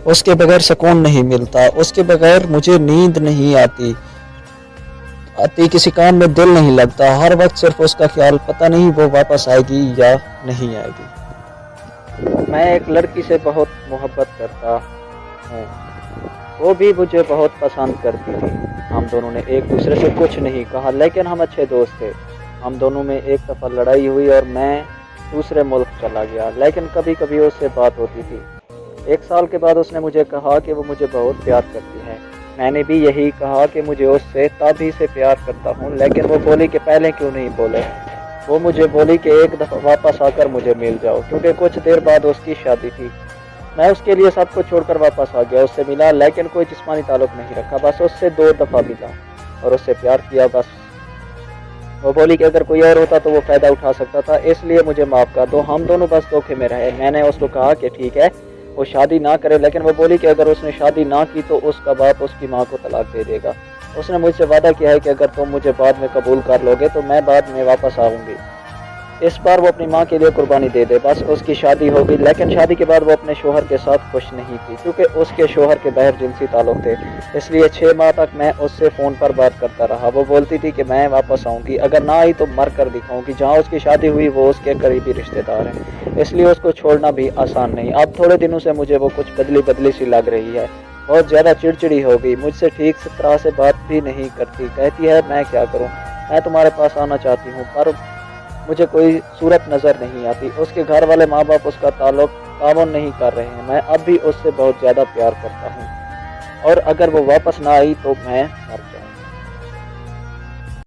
اس کے بغیر سکون نہیں ملتا، اس کے بغیر مجھے نیند نہیں آتی، کسی کام میں دل نہیں لگتا، ہر وقت صرف اس کا خیال، پتہ نہیں وہ واپس آئے گی یا نہیں آئے گی۔ میں ایک لڑکی سے بہت محبت کرتا ہوں، وہ بھی مجھے بہت پسند کرتی تھی، ہم دونوں نے ایک دوسرے سے کچھ نہیں کہا لیکن ہم اچھے دوست تھے۔ ہم دونوں میں ایک دفعہ لڑائی ہوئی اور میں دوسرے ملک چلا گیا، لیکن کبھی کبھی اس سے بات ہوتی تھی۔ 1 سال کے بعد اس نے مجھے کہا کہ وہ مجھے بہت پیار کرتی ہے، میں نے بھی یہی کہا کہ مجھے اس سے تبھی سے پیار کرتا ہوں، لیکن وہ بولی کہ پہلے کیوں نہیں بولے۔ وہ مجھے بولی کہ ایک دفعہ واپس آ کر مجھے مل جاؤ، کیونکہ کچھ دیر بعد اس کی شادی تھی۔ میں اس کے لیے سب کچھ چھوڑ کر واپس آ گیا، اس سے ملا لیکن کوئی جسمانی تعلق نہیں رکھا، بس اس سے 2 دفعہ ملا اور اس سے پیار کیا بس۔ وہ بولی کہ اگر کوئی اور ہوتا تو وہ فائدہ اٹھا سکتا تھا، اس لیے مجھے معاف کر دو، ہم دونوں بس دھوکے میں رہے۔ میں نے اس کو کہا کہ ٹھیک ہے وہ شادی نہ کرے، لیکن وہ بولی کہ اگر اس نے شادی نہ کی تو اس کا باپ اس کی ماں کو طلاق دے دے گا۔ اس نے مجھ سے وعدہ کیا ہے کہ اگر تم مجھے بعد میں قبول کر لو گے تو میں بعد میں واپس آؤں گی۔ اس بار وہ اپنی ماں کے لیے قربانی دے دے، بس اس کی شادی ہوگی، لیکن شادی کے بعد وہ اپنے شوہر کے ساتھ خوش نہیں تھی، کیونکہ اس کے شوہر کے باہر جنسی تعلق تھے، اس لیے 6 ماہ تک میں اس سے فون پر بات کرتا رہا۔ وہ بولتی تھی کہ میں واپس آؤں گی، اگر نہ آئی تو مر کر دکھاؤں گی۔ جہاں اس کی شادی ہوئی وہ اس کے قریبی رشتہ دار ہیں، اس لیے اس کو چھوڑنا بھی آسان نہیں۔ اب تھوڑے دنوں سے مجھے وہ کچھ بدلی سی لگ رہی ہے، بہت زیادہ چڑچڑی ہو گئی، مجھ سے ٹھیک طرح سے بات بھی نہیں کرتی، کہتی ہے میں کیا کروں، میں تمہارے پاس آنا چاہتی ہوں پر مجھے کوئی صورت نظر نہیں آتی۔ اس کے گھر والے ماں باپ اس کا تعاون نہیں کر رہے ہیں، میں اب بھی اس سے بہت زیادہ پیار کرتا ہوں اور اگر وہ واپس نہ آئی تو میں مر